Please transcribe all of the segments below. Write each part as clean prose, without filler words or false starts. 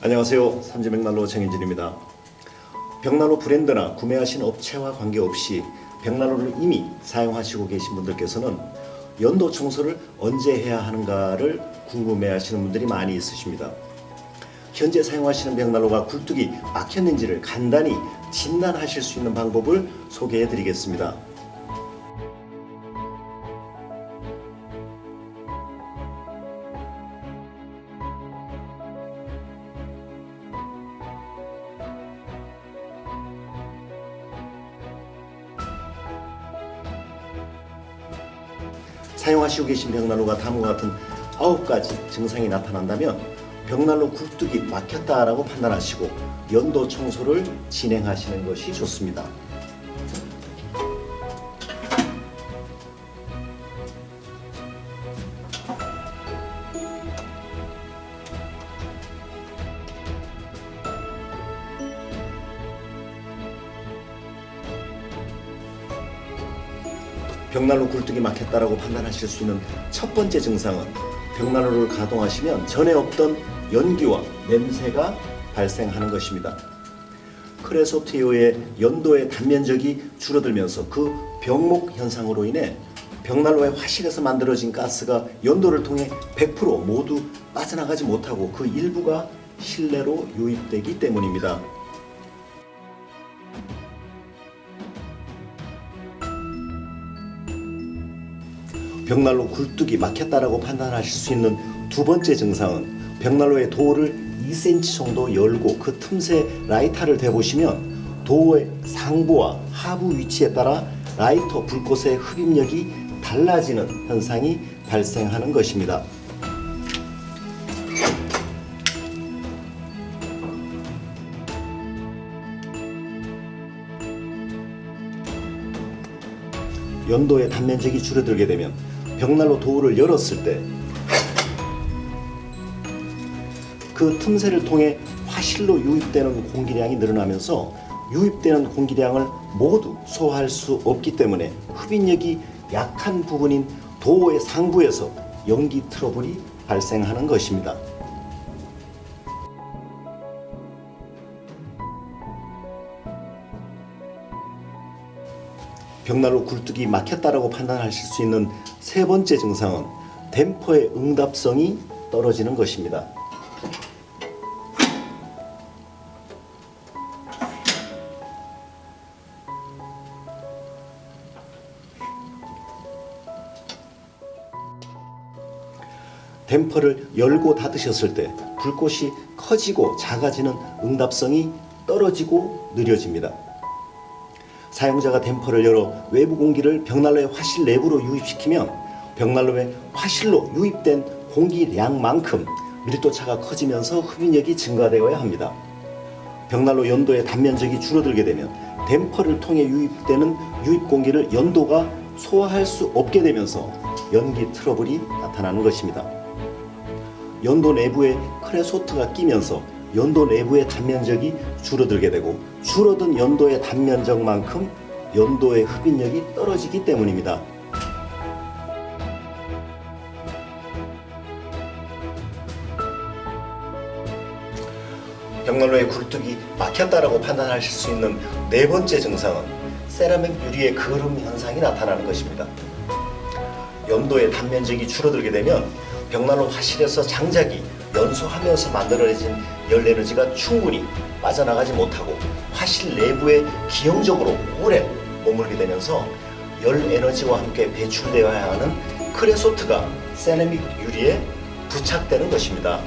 안녕하세요. 삼지백난로 정인진입니다. 벽난로 브랜드나 구매하신 업체와 관계없이 벽난로를 이미 사용하시고 계신 분들께서는 연도 청소를 언제 해야 하는가를 궁금해하시는 분들이 많이 있으십니다. 현재 사용하시는 벽난로가 굴뚝이 막혔는지를 간단히 진단하실 수 있는 방법을 소개해 드리겠습니다. 사용하시고 계신 벽난로가 다음과 같은 9가지 증상이 나타난다면 벽난로 굴뚝이 막혔다라고 판단하시고 연도 청소를 진행하시는 것이 좋습니다. 벽난로 굴뚝이 막혔다라고 판단하실 수 있는 첫 번째 증상은 벽난로를 가동하시면 전에 없던 연기와 냄새가 발생하는 것입니다. 크레소트의 연도의 단면적이 줄어들면서 그 병목 현상으로 인해 벽난로의 화실에서 만들어진 가스가 연도를 통해 100% 모두 빠져나가지 못하고 그 일부가 실내로 유입되기 때문입니다. 벽난로 굴뚝이 막혔다라고 판단하실 수 있는 두 번째 증상은 벽난로의 도어를 2cm 정도 열고 그 틈새 라이터를 대보시면 도어의 상부와 하부 위치에 따라 라이터 불꽃의 흡입력이 달라지는 현상이 발생하는 것입니다. 연도의 단면적이 줄어들게 되면 벽난로 도어를 열었을 때 그 틈새를 통해 화실로 유입되는 공기량이 늘어나면서 유입되는 공기량을 모두 소화할 수 없기 때문에 흡입력이 약한 부분인 도어의 상부에서 연기 트러블이 발생하는 것입니다. 벽난로 굴뚝이 막혔다라고 판단하실 수 있는 세 번째 증상은 댐퍼의 응답성이 떨어지는 것입니다. 댐퍼를 열고 닫으셨을 때 불꽃이 커지고 작아지는 응답성이 떨어지고 느려집니다. 사용자가 댐퍼를 열어 외부 공기를 벽난로의 화실 내부로 유입시키면 벽난로의 화실로 유입된 공기량만큼 밀도차가 커지면서 흡입력이 증가되어야 합니다. 벽난로 연도의 단면적이 줄어들게 되면 댐퍼를 통해 유입되는 유입 공기를 연도가 소화할 수 없게 되면서 연기 트러블이 나타나는 것입니다. 연도 내부에 크레소트가 끼면서 연도 내부의 단면적이 줄어들게 되고 줄어든 연도의 단면적만큼 연도의 흡입력이 떨어지기 때문입니다. 벽난로의 굴뚝이 막혔다라고 판단하실 수 있는 네 번째 증상은 세라믹 유리의 그름 현상이 나타나는 것입니다. 연도의 단면적이 줄어들게 되면 벽난로 화실에서 장작이 연소하면서 만들어진 열 에너지가 충분히 빠져나가지 못하고 화실 내부에 기형적으로 오래 머물게 되면서 열 에너지와 함께 배출되어야 하는 크레소트가 세라믹 유리에 부착되는 것입니다.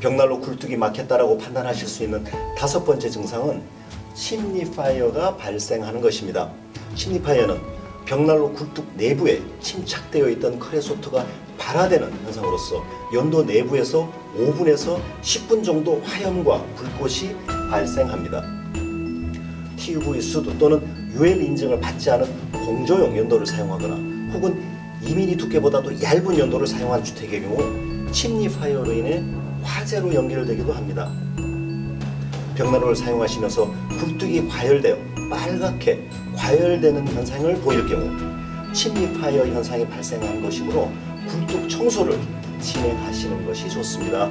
벽난로 굴뚝이 막혔다라고 판단하실 수 있는 다섯 번째 증상은 침니 파이어가 발생하는 것입니다. 침니 파이어는 벽난로 굴뚝 내부에 침착되어 있던 크레소트가 발화되는 현상으로서 연도 내부에서 5분에서 10분 정도 화염과 불꽃이 발생합니다. TUV 수도 또는 UL 인증을 받지 않은 공조용 연도를 사용하거나 혹은 2mm 두께보다도 얇은 연도를 사용한 주택의 경우 침니 파이어로 인해 화재로 연결되기도 합니다. 벽난로를 사용하시면서 굴뚝이 과열되어 빨갛게 과열되는 현상을 보일 경우 침니 파이어 현상이 발생한 것이므로 굴뚝 청소를 진행하시는 것이 좋습니다.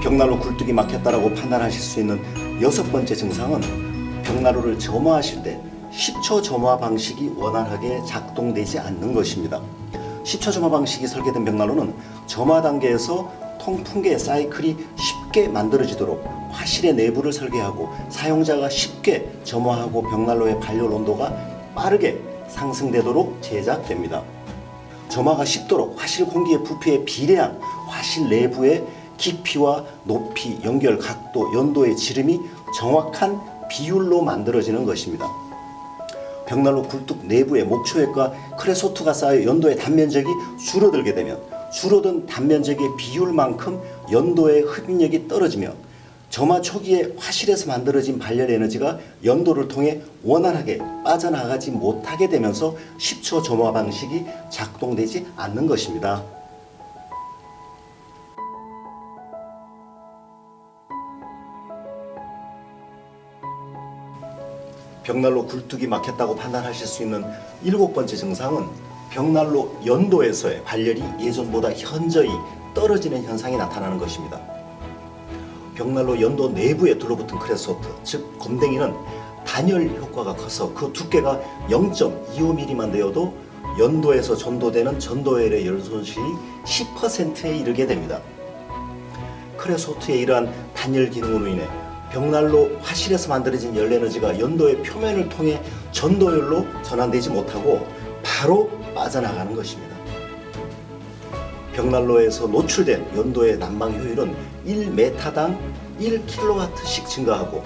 벽난로 굴뚝이 막혔다고 판단하실 수 있는 6번째 증상은 벽난로를 점화하실 때 10초 점화 방식이 원활하게 작동되지 않는 것입니다. 10초 점화 방식이 설계된 벽난로는 점화 단계에서 통풍계 사이클이 쉽게 만들어지도록 화실의 내부를 설계하고 사용자가 쉽게 점화하고 벽난로의 발열 온도가 빠르게 상승되도록 제작됩니다. 점화가 쉽도록 화실 공기의 부피에 비례한 화실 내부의 깊이와 높이, 연결, 각도, 연도의 지름이 정확한 비율로 만들어지는 것입니다. 벽난로 굴뚝 내부에 목초액과 크레소트가 쌓여 연도의 단면적이 줄어들게 되면 줄어든 단면적의 비율만큼 연도의 흡입력이 떨어지며 점화 초기에 화실에서 만들어진 발열 에너지가 연도를 통해 원활하게 빠져나가지 못하게 되면서 10초 점화 방식이 작동되지 않는 것입니다. 벽난로 굴뚝이 막혔다고 판단하실 수 있는 7번째 증상은 벽난로 연도에서의 발열이 예전보다 현저히 떨어지는 현상이 나타나는 것입니다. 벽난로 연도 내부에 둘러붙은 크레소트, 즉 검댕이는 단열 효과가 커서 그 두께가 0.25mm만 되어도 연도에서 전도되는 전도열의 열 손실이 10%에 이르게 됩니다. 크레소트의 이러한 단열 기능으로 인해 벽난로 화실에서 만들어진 열 에너지가 연도의 표면을 통해 전도열로 전환되지 못하고 바로 빠져나가는 것입니다. 벽난로에서 노출된 연도의 난방 효율은 1m당 1kW씩 증가하고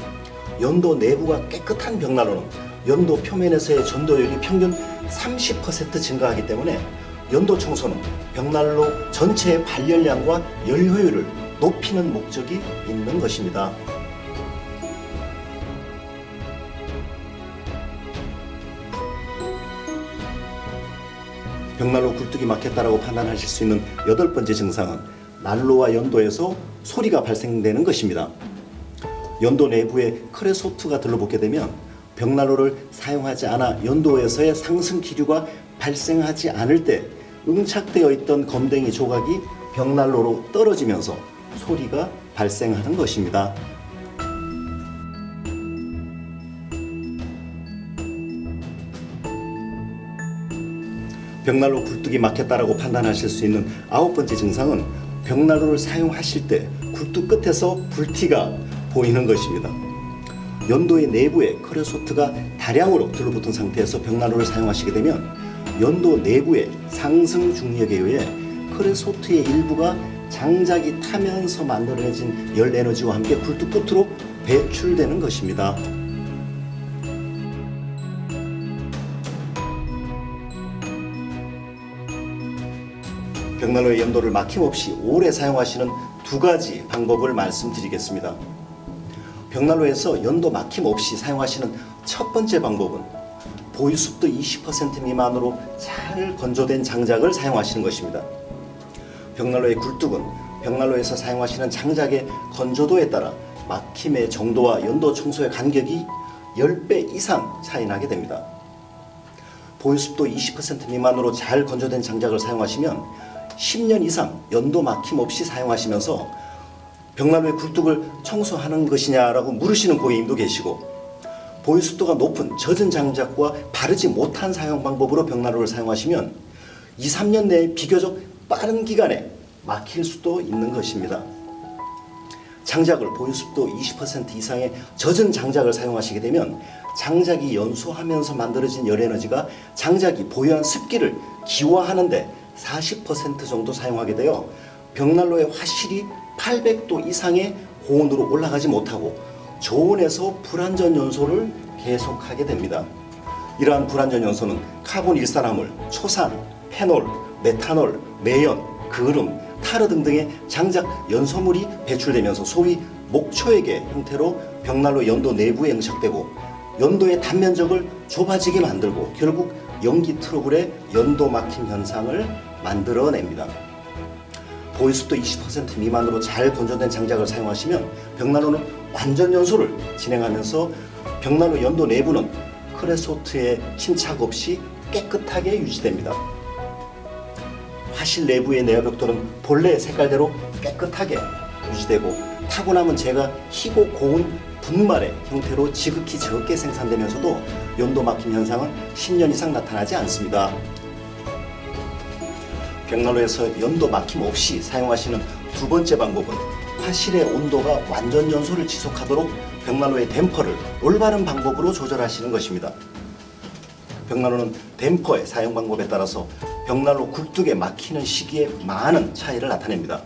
연도 내부가 깨끗한 벽난로는 연도 표면에서의 전도열이 평균 30% 증가하기 때문에 연도 청소는 벽난로 전체의 발열량과 열 효율을 높이는 목적이 있는 것입니다. 벽난로 굴뚝이 막혔다고 판단하실 수 있는 8번째 증상은 난로와 연도에서 소리가 발생되는 것입니다. 연도 내부에 크레소트가 들러붙게 되면 벽난로를 사용하지 않아 연도에서의 상승 기류가 발생하지 않을 때 응착되어 있던 검댕이 조각이 벽난로로 떨어지면서 소리가 발생하는 것입니다. 벽난로 굴뚝이 막혔다고 판단하실 수 있는 9번째 증상은 벽난로를 사용하실 때 굴뚝 끝에서 불티가 보이는 것입니다. 연도의 내부에 크레소트가 다량으로 들러붙은 상태에서 벽난로를 사용하시게 되면 연도 내부의 상승 중력에 의해 크레소트의 일부가 장작이 타면서 만들어진 열 에너지와 함께 굴뚝 끝으로 배출되는 것입니다. 벽난로의 연도를 막힘없이 오래 사용하시는 2가지 방법을 말씀드리겠습니다. 벽난로에서 연도 막힘없이 사용하시는 첫 번째 방법은 보유습도 20% 미만으로 잘 건조된 장작을 사용하시는 것입니다. 벽난로의 굴뚝은 벽난로에서 사용하시는 장작의 건조도에 따라 막힘의 정도와 연도 청소의 간격이 10배 이상 차이 나게 됩니다. 보유습도 20% 미만으로 잘 건조된 장작을 사용하시면 10년 이상 연도 막힘 없이 사용하시면서 벽난로의 굴뚝을 청소하는 것이냐라고 물으시는 고객님도 계시고, 보유습도가 높은 젖은 장작과 바르지 못한 사용 방법으로 벽난로를 사용하시면 2, 3년 내에 비교적 빠른 기간에 막힐 수도 있는 것입니다. 장작을 보유습도 20% 이상의 젖은 장작을 사용하시게 되면 장작이 연소하면서 만들어진 열 에너지가 장작이 보유한 습기를 기화하는 데 40% 정도 사용하게 되어 벽난로의 화실이 800도 이상의 고온으로 올라가지 못하고 저온에서 불완전 연소를 계속하게 됩니다. 이러한 불완전 연소는 카본 일산화물, 초산, 페놀, 메탄올, 매연, 그름, 타르 등등의 장작 연소물이 배출되면서 소위 목초액의 형태로 벽난로 연도 내부에 응착되고 연도의 단면적을 좁아지게 만들고 결국 연기 트러블의 연도 막힘 현상을 만들어냅니다. 보유습도 20% 미만으로 잘 건조된 장작을 사용하시면 벽난로는 완전 연소를 진행하면서 벽난로 연도 내부는 크레소트의 침착 없이 깨끗하게 유지됩니다. 화실 내부의 내화벽돌은 본래의 색깔대로 깨끗하게 유지되고 타고 남은 재가 희고 고운 분말의 형태로 지극히 적게 생산되면서도 연도 막힘 현상은 10년 이상 나타나지 않습니다. 벽난로에서 연도 막힘 없이 사용하시는 두 번째 방법은 화실의 온도가 완전 연소를 지속하도록 벽난로의 댐퍼를 올바른 방법으로 조절하시는 것입니다. 벽난로는 댐퍼의 사용 방법에 따라서 벽난로 굴뚝에 막히는 시기에 많은 차이를 나타냅니다.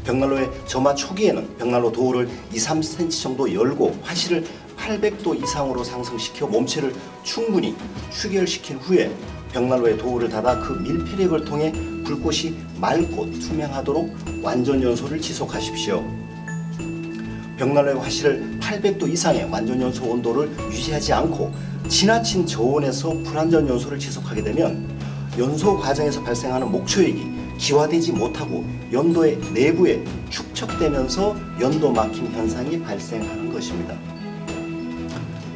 벽난로의 점화 초기에는 벽난로 도우를 2-3cm 정도 열고 화실을 800도 이상으로 상승시켜 몸체를 충분히 축열시킨 후에 벽난로의 도우를 닫아 그 밀폐력을 통해 불꽃이 맑고 투명하도록 완전 연소를 지속하십시오. 벽난로의 화실을 800도 이상의 완전 연소 온도를 유지하지 않고 지나친 저온에서 불완전 연소를 지속하게 되면 연소 과정에서 발생하는 목초액이 기화되지 못하고 연도의 내부에 축적되면서 연도 막힘 현상이 발생하는 것입니다.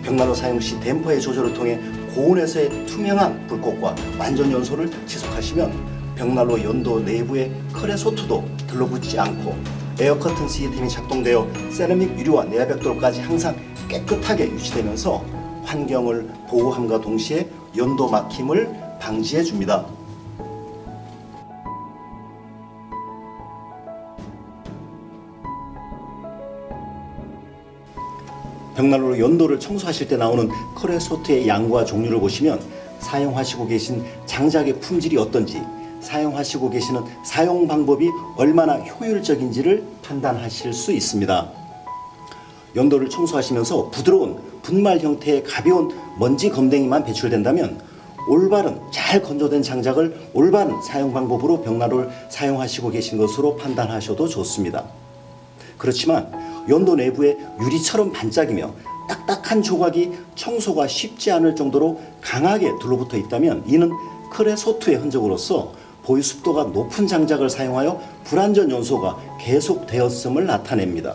벽난로 사용 시 댐퍼의 조절을 통해 고온에서의 투명한 불꽃과 완전 연소를 지속하시면 벽난로 연도 내부의 크레소트도 들러붙지 않고 에어커튼 시스템이 작동되어 세라믹 유리와 내화벽돌까지 항상 깨끗하게 유지되면서 환경을 보호함과 동시에 연도 막힘을 방지해 줍니다. 벽난로로 연도를 청소하실 때 나오는 크레소트의 양과 종류를 보시면 사용하시고 계신 장작의 품질이 어떤지, 사용하시고 계시는 사용 방법이 얼마나 효율적인지를 판단하실 수 있습니다. 연도를 청소하시면서 부드러운 분말 형태의 가벼운 먼지 검댕이만 배출된다면 올바른 잘 건조된 장작을 올바른 사용 방법으로 벽난로를 사용하시고 계신 것으로 판단하셔도 좋습니다. 그렇지만 연도 내부에 유리처럼 반짝이며 딱딱한 조각이 청소가 쉽지 않을 정도로 강하게 둘러붙어 있다면 이는 크레소트의 흔적으로서 보유 습도가 높은 장작을 사용하여 불완전 연소가 계속되었음을 나타냅니다.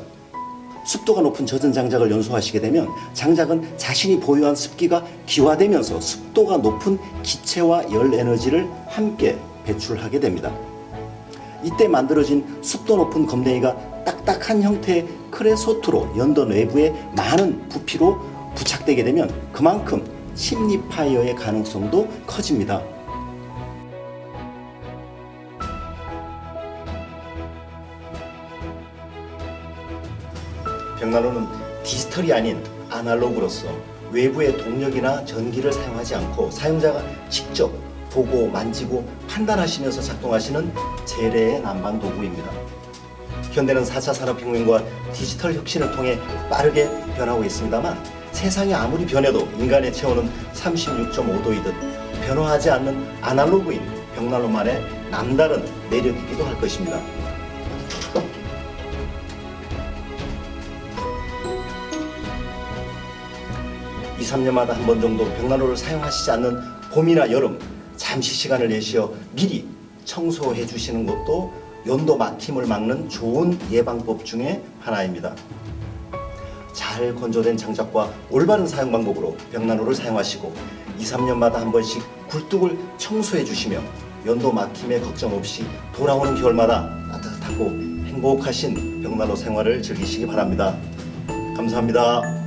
습도가 높은 젖은 장작을 연소하시게 되면 장작은 자신이 보유한 습기가 기화되면서 습도가 높은 기체와 열 에너지를 함께 배출하게 됩니다. 이때 만들어진 습도 높은 검댕이가 딱딱한 형태의 크레소트로 연도 내부에 많은 부피로 부착되게 되면 그만큼 침입 파이어의 가능성도 커집니다. 벽난로는 디지털이 아닌 아날로그로서 외부의 동력이나 전기를 사용하지 않고 사용자가 직접 보고 만지고 판단하시면서 작동하시는 재래의 난방 도구입니다. 현대는 4차 산업혁명과 디지털 혁신을 통해 빠르게 변하고 있습니다만 세상이 아무리 변해도 인간의 체온은 36.5도이듯 변화하지 않는 아날로그인 벽난로만의 남다른 매력이기도 할 것입니다. 2-3년마다 한 번 정도 벽난로를 사용하시지 않는 봄이나 여름 잠시 시간을 내시어 미리 청소해 주시는 것도 연도 막힘을 막는 좋은 예방법 중에 하나입니다. 잘 건조된 장작과 올바른 사용 방법으로 벽난로를 사용하시고 2-3년마다 한 번씩 굴뚝을 청소해 주시며 연도 막힘에 걱정 없이 돌아오는 겨울마다 따뜻하고 행복하신 벽난로 생활을 즐기시기 바랍니다. 감사합니다.